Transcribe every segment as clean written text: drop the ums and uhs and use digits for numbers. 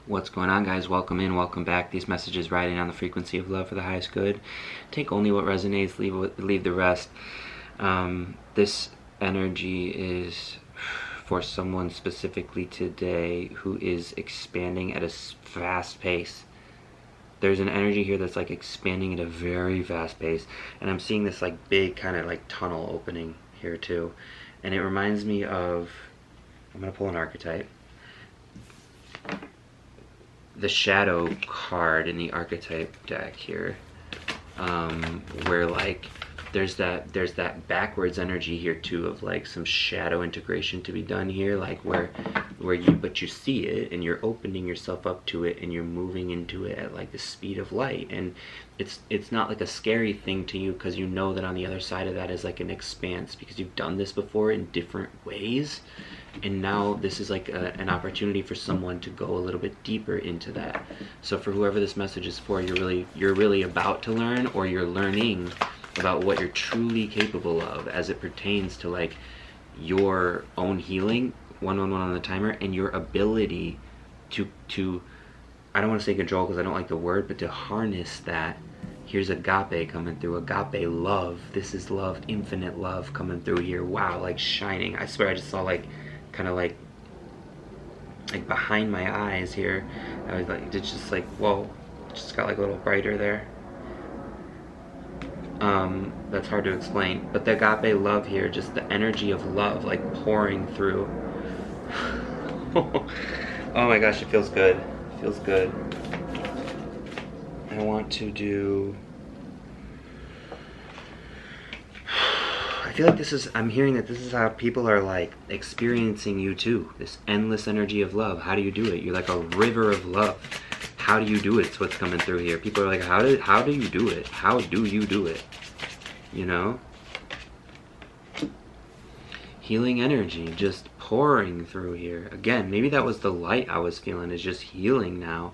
What's going on, guys? Welcome in, welcome back. These messages riding on the frequency of love for the highest good. Take only what resonates, leave the rest. This energy is for someone specifically today who is expanding at a fast pace. There's an energy here that's like expanding at a very fast pace, and I'm seeing this like big kind of like tunnel opening here too, and it reminds me of, I'm gonna pull an archetype, the shadow card in the archetype deck here, where like there's that backwards energy here too of like some shadow integration to be done here, like where you see it and you're opening yourself up to it and you're moving into it at like the speed of light, and it's not like a scary thing to you because you know that on the other side of that is like an expanse, because you've done this before in different ways, and now this is like an opportunity for someone to go a little bit deeper into that. So for whoever this message is for, you're really about to learn, or you're learning about what you're truly capable of as it pertains to like your own healing, 111 on the timer, and your ability to I don't want to say control because I don't like the word, but to harness that. Here's agape coming through, agape love. This is love, infinite love coming through here. Wow, like shining. I swear I just saw like kind of like behind my eyes here. I was like, it's just like, whoa, it just got like a little brighter there. That's hard to explain, but the agape love here, just the energy of love like pouring through. Oh my gosh, it feels good. It feels good. I want to do, I feel like this is, I'm hearing that this is how people are like experiencing you too. This endless energy of love. How do you do it? You're like a river of love. How do you do it? It's what's coming through here. People are like, how do you do it? How do you do it? You know? Healing energy just pouring through here. Again, maybe that was the light I was feeling, is just healing now.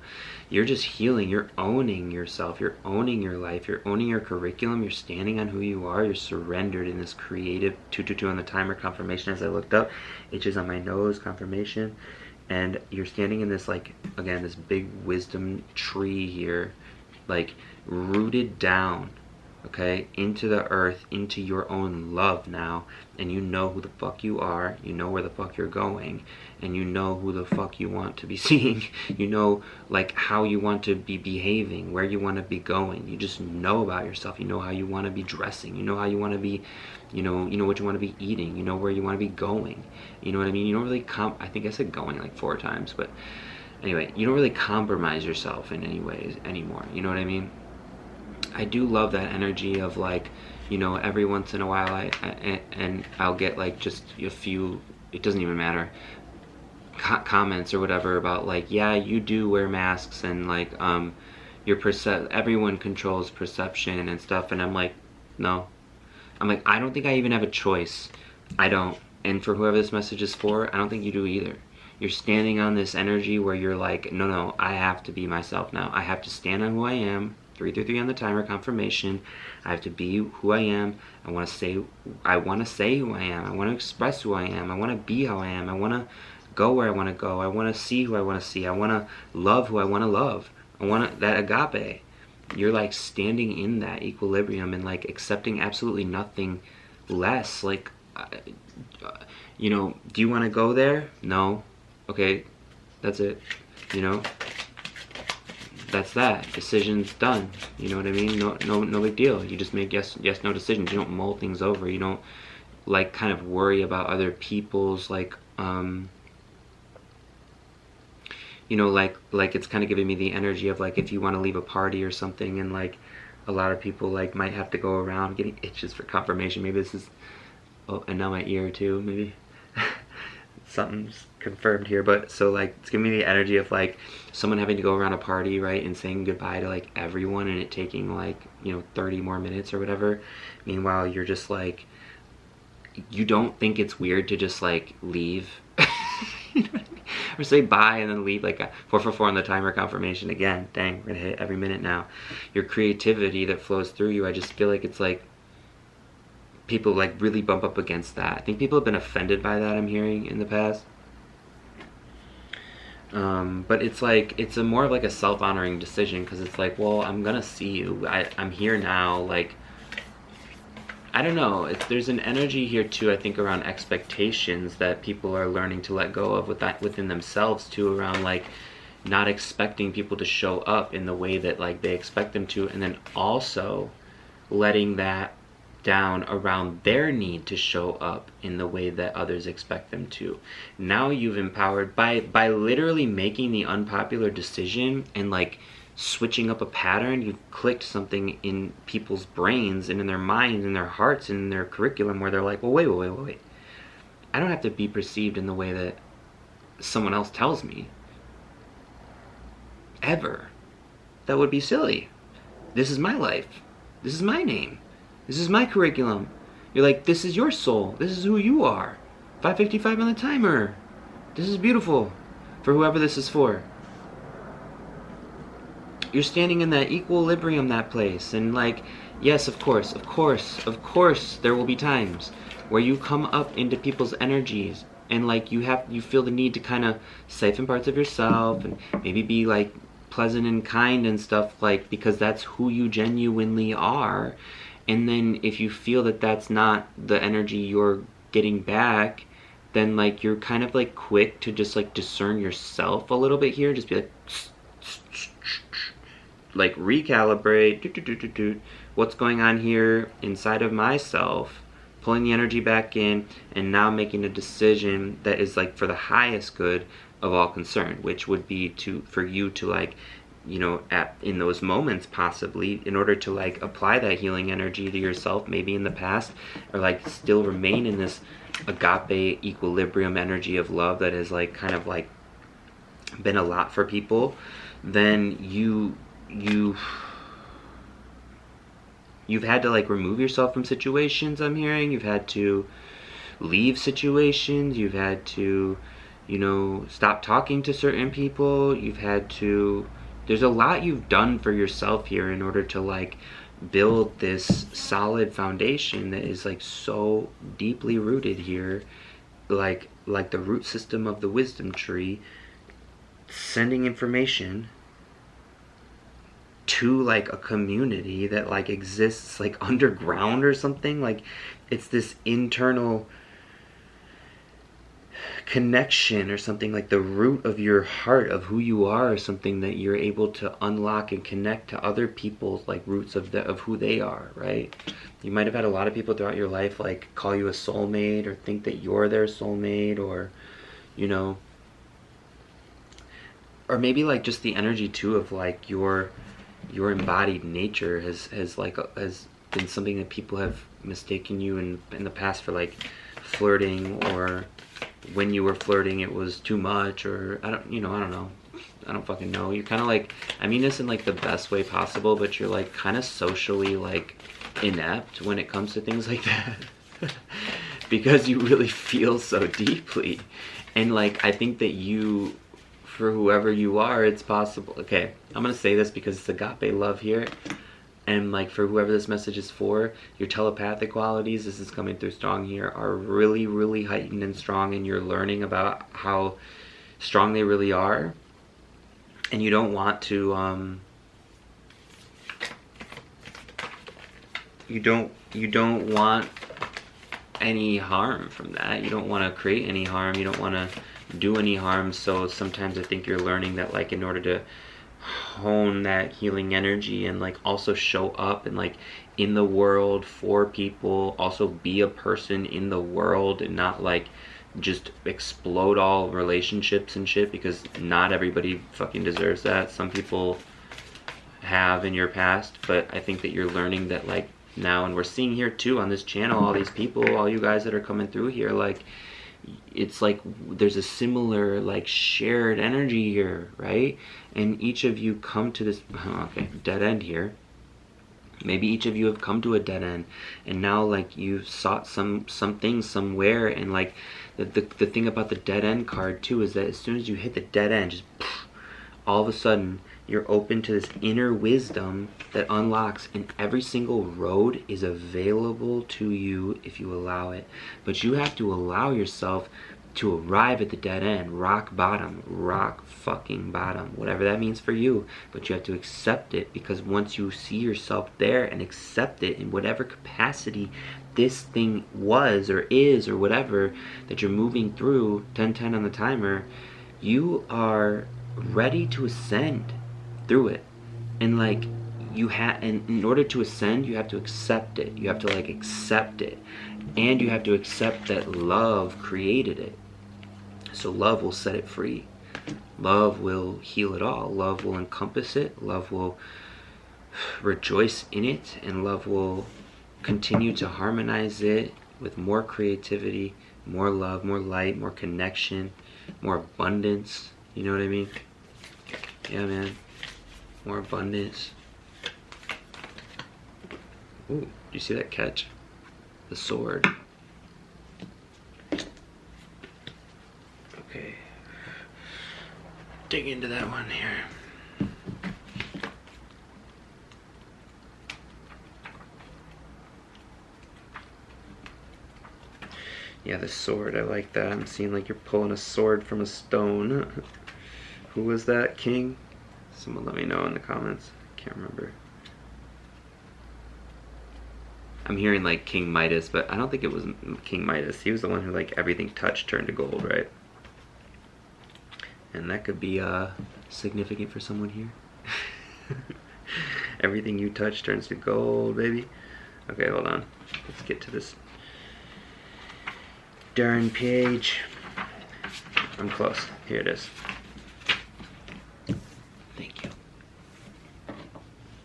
You're just healing. You're owning yourself. You're owning your life. You're owning your curriculum. You're standing on who you are. You're surrendered in this creative 222 on the timer confirmation. As I looked up, itches on my nose confirmation. And you're standing in this, like, again, this big wisdom tree here, like rooted down, okay, into the earth, into your own love now. And you know who the fuck you are, you know where the fuck you're going, and you know who the fuck you want to be seeing. You know like how you want to be behaving, where you want to be going. You just know about yourself. You know how you want to be dressing, you know how you want to be, you know what you want to be eating, you know where you want to be going. You know what I mean? You don't really I think I said going like 4 times, but anyway, you don't really compromise yourself in any ways anymore. You know what I mean? I do love that energy of like, you know, every once in a while I'll get like just a few, it doesn't even matter, comments or whatever about like, yeah, you do wear masks, and like everyone controls perception and stuff, and I'm like, no. I'm like, I don't think I even have a choice. I don't. And for whoever this message is for, I don't think you do either. You're standing on this energy where you're like, no, I have to be myself now. I have to stand on who I am. 333 on the timer confirmation. I have to be who I am. I want to say who I am. I want to express who I am. I want to be how I am. I want to go where I want to go. I want to see who I want to see. I want to love who I want to love. I want that agape. You're like standing in that equilibrium and like accepting absolutely nothing less. Like, you know, do you want to go there? No. Okay, that's it. You know, that's that. Decision's done. You know what I mean? No big deal. You just make yes, no decisions. You don't mull things over. You don't like kind of worry about other people's like, you know, like it's kind of giving me the energy of like if you want to leave a party or something, and like a lot of people like might have to go around getting itches for confirmation. Maybe this is, oh, and now my ear too, maybe. Something's confirmed here, but so like it's giving me the energy of like someone having to go around a party, right, and saying goodbye to like everyone, and it taking like, you know, 30 more minutes or whatever. Meanwhile, you're just like, you don't think it's weird to just like leave. You know what I mean? Or say bye and then leave, like a 444 on the timer confirmation again. Dang, we're gonna hit every minute now. Your creativity that flows through you, I just feel like it's like people like really bump up against that. I think people have been offended by that, I'm hearing in the past. But it's like, it's a more of like a self-honoring decision, because it's like, well, I'm gonna see you. I'm here now. Like, I don't know. There's an energy here too, I think, around expectations that people are learning to let go of within themselves too, around like not expecting people to show up in the way that like they expect them to, and then also letting that down around their need to show up in the way that others expect them to. Now you've empowered by literally making the unpopular decision and like switching up a pattern. You've clicked something in people's brains and in their minds and their hearts and in their curriculum where they're like, well, wait. I don't have to be perceived in the way that someone else tells me. Ever. That would be silly. This is my life. This is my name. This is my curriculum. You're like, this is your soul. This is who you are. 5:55 on the timer. This is beautiful for whoever this is for. You're standing in that equilibrium, that place. And like, yes, of course, there will be times where you come up into people's energies and like you feel the need to kind of siphon parts of yourself and maybe be like pleasant and kind and stuff, like, because that's who you genuinely are. And then if you feel that that's not the energy you're getting back, then like you're kind of like quick to just like discern yourself a little bit here. Just be like recalibrate, what's going on here inside of myself, pulling the energy back in, and now making a decision that is like for the highest good of all concerned, which would be for you to like, you know, in those moments possibly, in order to like apply that healing energy to yourself, maybe in the past, or like still remain in this agape equilibrium energy of love that has like kind of like been a lot for people, then you've had to like remove yourself from situations. I'm hearing you've had to leave situations, you've had to, you know, stop talking to certain people, you've had to, there's a lot you've done for yourself here in order to like build this solid foundation that is like so deeply rooted here, like the root system of the wisdom tree, sending information to like a community that like exists like underground or something. Like it's this internal connection or something, like the root of your heart of who you are, or something that you're able to unlock and connect to other people's like roots of who they are, right? You might have had a lot of people throughout your life like call you a soulmate or think that you're their soulmate, or, you know, or maybe like just the energy too of like your embodied nature has been something that people have mistaken you in the past for like flirting, or when you were flirting it was too much, or I don't know. I don't fucking know. You're kind of like, I mean this in like the best way possible, but you're like kind of socially like inept when it comes to things like that because you really feel so deeply. And like I think that you, for whoever you are, it's possible. Okay, I'm gonna say this because it's agape love here, and like for whoever this message is for, your telepathic qualities, this is coming through strong here, are really, really heightened and strong, and you're learning about how strong they really are. And you don't want to you don't want any harm from that. You don't want to create any harm. You don't want to do any harm. So sometimes I think you're learning that like in order to hone that healing energy and like also show up and like in the world for people, also be a person in the world and not like just explode all relationships and shit, because not everybody fucking deserves that. Some people have in your past, but I think that you're learning that like now, and we're seeing here too on this channel, all these people, all you guys that are coming through here, like it's like there's a similar like shared energy here, right? And each of you come to this dead end here. Maybe each of you have come to a dead end, and now like you've sought something somewhere, and like the thing about the dead end card too is that as soon as you hit the dead end, just all of a sudden you're open to this inner wisdom that unlocks, and every single road is available to you if you allow it. But you have to allow yourself to arrive at the dead end, rock bottom, rock fucking bottom, whatever that means for you. But you have to accept it, because once you see yourself there and accept it in whatever capacity this thing was or is or whatever that you're moving through, 10-10 on the timer, you are ready to ascend through it. And like, and in order to ascend, you have to accept it. You have to like accept it. And you have to accept that love created it. So love will set it free. Love will heal it all. Love will encompass it. Love will rejoice in it. And love will continue to harmonize it with more creativity, more love, more light, more connection, more abundance. You know what I mean? Yeah, man. More abundance. Ooh, do you see that catch? The sword. Okay. Dig into that one here. Yeah, the sword. I like that. I'm seeing like you're pulling a sword from a stone. Who was that, King? Someone let me know in the comments. I can't remember. I'm hearing like King Midas, but I don't think it was King Midas. He was the one who like everything touched turned to gold, right? And that could be significant for someone here. Everything you touch turns to gold, baby. Okay, hold on. Let's get to this darn page. I'm close. Here it is. Thank you.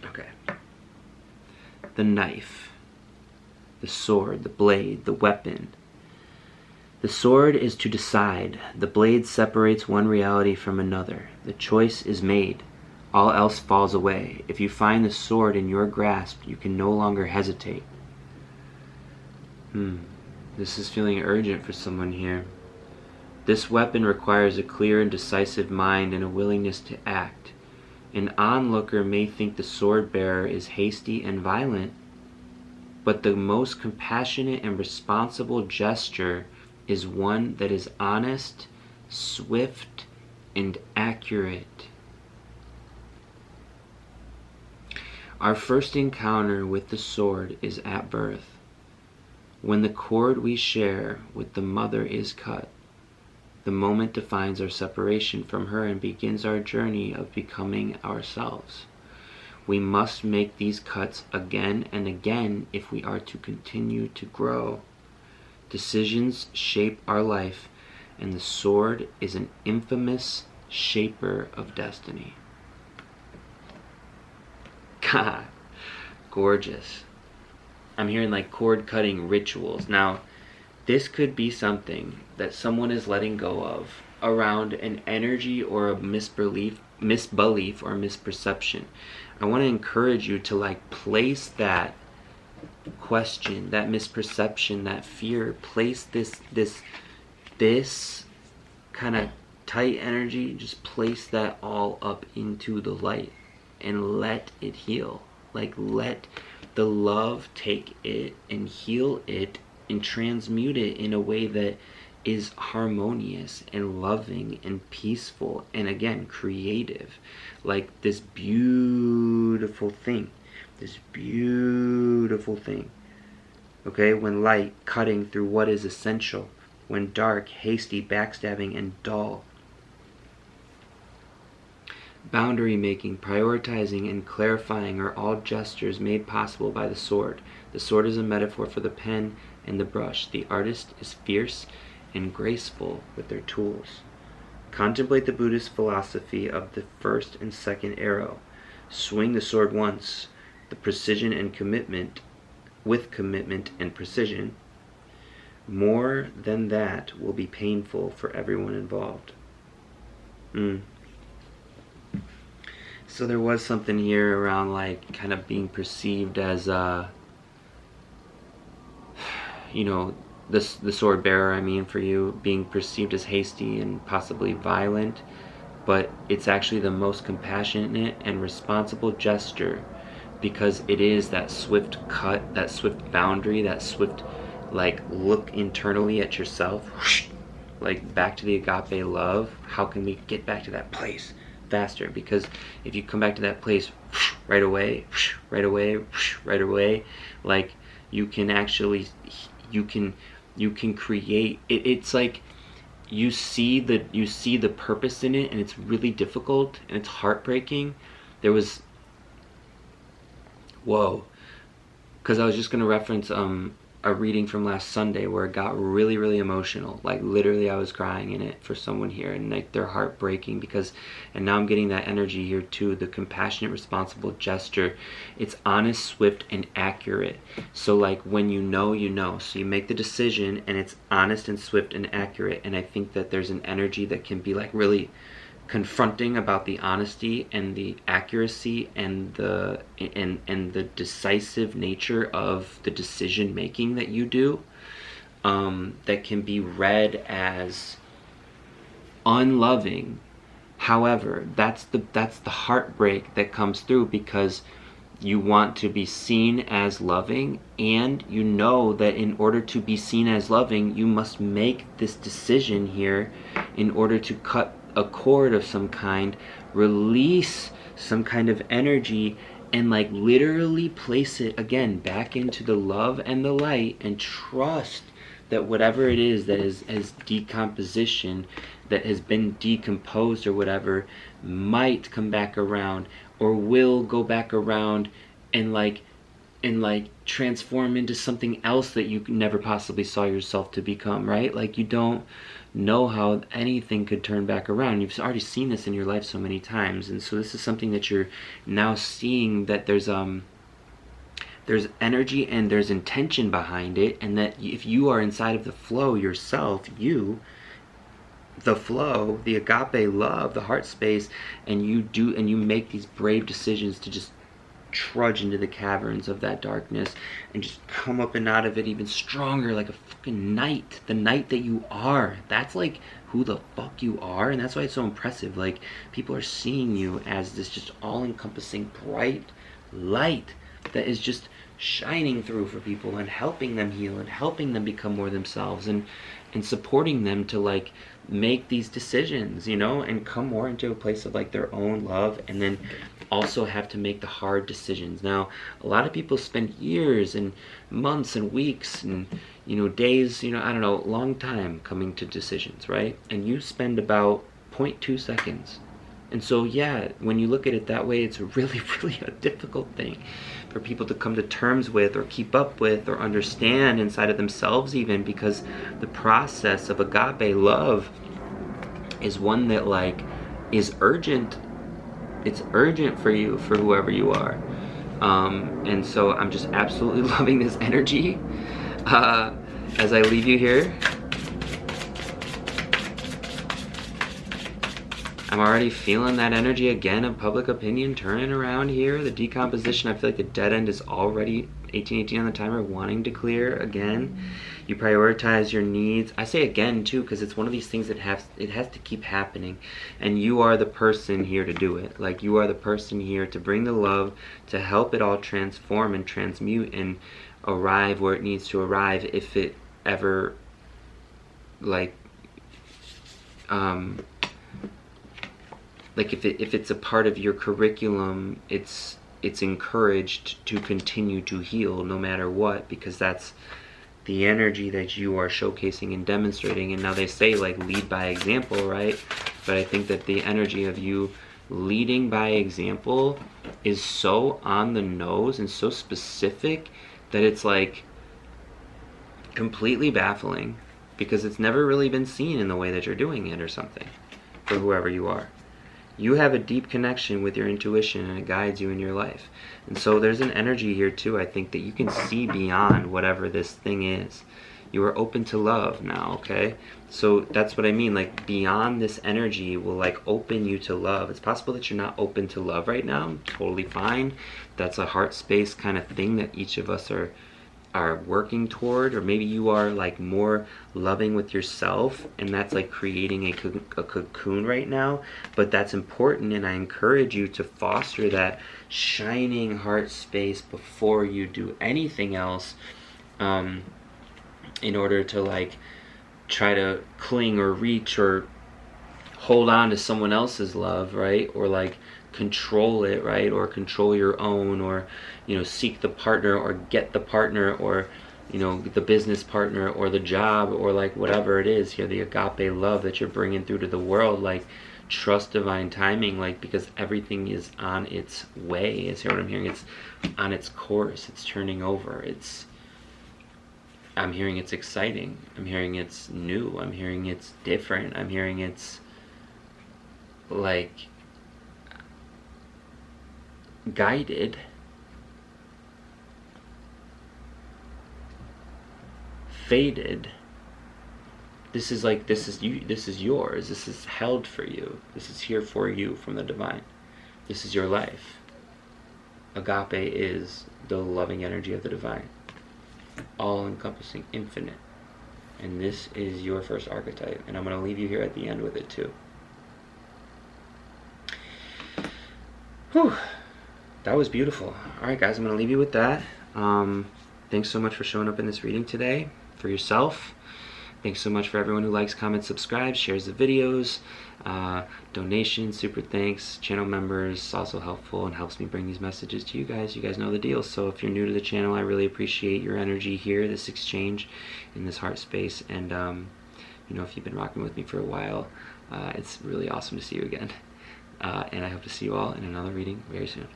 Okay. The knife. The sword, the blade, the weapon. The sword is to decide. The blade separates one reality from another. The choice is made. All else falls away. If you find the sword in your grasp, you can no longer hesitate. This is feeling urgent for someone here. This weapon requires a clear and decisive mind and a willingness to act. An onlooker may think the sword bearer is hasty and violent, but the most compassionate and responsible gesture is one that is honest, swift, and accurate. Our first encounter with the sword is at birth, when the cord we share with the mother is cut. The moment defines our separation from her and begins our journey of becoming ourselves. We must make these cuts again and again if we are to continue to grow. Decisions shape our life, and the sword is an infamous shaper of destiny. God, gorgeous. I'm hearing like cord cutting rituals. Now, this could be something that someone is letting go of around an energy or a misbelief or misperception. I want to encourage you to like place that question, that misperception, that fear, place this kind of tight energy, just place that all up into the light and let it heal. Like, let the love take it and heal it and transmute it in a way that is harmonious and loving and peaceful and, again, creative. Like this beautiful thing. This beautiful thing. Okay? When light, cutting through what is essential. When dark, hasty, backstabbing, and dull. Boundary making, prioritizing, and clarifying are all gestures made possible by the sword. The sword is a metaphor for the pen and the brush. The artist is fierce and graceful with their tools. Contemplate the Buddhist philosophy of the first and second arrow. Swing the sword once, the precision and commitment, with commitment and precision. More than that will be painful for everyone involved. So there was something here around like kind of being perceived as you know, the sword bearer, I mean, for you, being perceived as hasty and possibly violent, but it's actually the most compassionate and responsible gesture, because it is that swift cut, that swift boundary, that swift like look internally at yourself, like back to the agape love, how can we get back to that place faster? Because if you come back to that place right away, right away, right away, like you can actually, you can create it. It's like you see the purpose in it, and it's really difficult and it's heartbreaking. There was, whoa, because I was just going to reference a reading from last Sunday where it got really, really emotional. Like literally I was crying in it for someone here, and like they're heartbreaking because, and now I'm getting that energy here too, the compassionate, responsible gesture. It's honest, swift, and accurate. So like when you know, you know. So you make the decision and it's honest and swift and accurate. And I think that there's an energy that can be like really confronting about the honesty and the accuracy and the decisive nature of the decision making that you do, that can be read as unloving. However, that's the heartbreak that comes through, because you want to be seen as loving, and you know that in order to be seen as loving, you must make this decision here in order to cut a cord of some kind, release some kind of energy, and like literally place it again back into the love and the light, and trust that whatever it is that is as decomposition, that has been decomposed or whatever, might come back around, or will go back around and like transform into something else that you never possibly saw yourself to become, right? Like you don't know how anything could turn back around. You've already seen this in your life so many times, and so this is something that you're now seeing, that there's energy and there's intention behind it, and that if you are inside of the flow yourself, the flow, the agape love, the heart space, and you make these brave decisions to just trudge into the caverns of that darkness and just come up and out of it even stronger, like a fucking knight, the knight that you are. That's like who the fuck you are, and that's why it's so impressive. Like people are seeing you as this just all-encompassing bright light that is just shining through for people and helping them heal and helping them become more themselves, and supporting them to like make these decisions, you know, and come more into a place of like their own love, and then also have to make the hard decisions. Now, a lot of people spend years and months and weeks and, you know, days, you know, I don't know, long time coming to decisions, right? And you spend about 0.2 seconds. And so, yeah, when you look at it that way, it's really, really a difficult thing for people to come to terms with, or keep up with, or understand inside of themselves even, because the process of agape love is one that like is urgent. It's urgent for you, for whoever you are. And so I'm just absolutely loving this energy as I leave you here. I'm already feeling that energy again of public opinion turning around here. The decomposition, I feel like the dead end is already 1818 on the timer, wanting to clear again. You prioritize your needs. I say again too, because it's one of these things that has to keep happening, and you are the person here to do it. Like you are the person here to bring the love, to help it all transform and transmute and arrive where it needs to arrive, if it ever like if it's a part of your curriculum, it's encouraged to continue to heal no matter what, because that's the energy that you are showcasing and demonstrating. And now they say like lead by example, right? But I think that the energy of you leading by example is so on the nose and so specific that it's like completely baffling, because it's never really been seen in the way that you're doing it or something, for whoever you are. You have a deep connection with your intuition, and it guides you in your life. And so there's an energy here too, I think, that you can see beyond whatever this thing is. You are open to love now, okay? So that's what I mean, like beyond this energy will like open you to love. It's possible that you're not open to love right now, totally fine. That's a heart space kind of thing that each of us are working toward, or maybe you are like more loving with yourself, and that's like creating a cocoon right now. But that's important, and I encourage you to foster that shining heart space before you do anything else, in order to like try to cling or reach or hold on to someone else's love, right? Or like control it, right? Or control your own, or, you know, seek the partner or get the partner, or, you know, the business partner or the job, or like whatever it is here, the agape love that you're bringing through to the world. Like, trust divine timing, like, because everything is on its way. Is what I'm hearing. It's on its course. It's turning over. I'm hearing it's exciting. I'm hearing it's new. I'm hearing it's different. I'm hearing it's like guided, fated. This is like, this is you, this is yours, this is held for you, this is here for you from the divine. This is your life. Agape is the loving energy of the divine, all-encompassing, infinite. And this is your first archetype, and I'm going to leave you here at the end with it too. Whew. That was beautiful. Alright guys, I'm going to leave you with that. Thanks so much for showing up in this reading today for yourself. Thanks so much for everyone who likes, comments, subscribes, shares the videos. Donations, super thanks. Channel members, also helpful and helps me bring these messages to you guys. You guys know the deal. So if you're new to the channel, I really appreciate your energy here, this exchange in this heart space. And you know, if you've been rocking with me for a while, it's really awesome to see you again. And I hope to see you all in another reading very soon.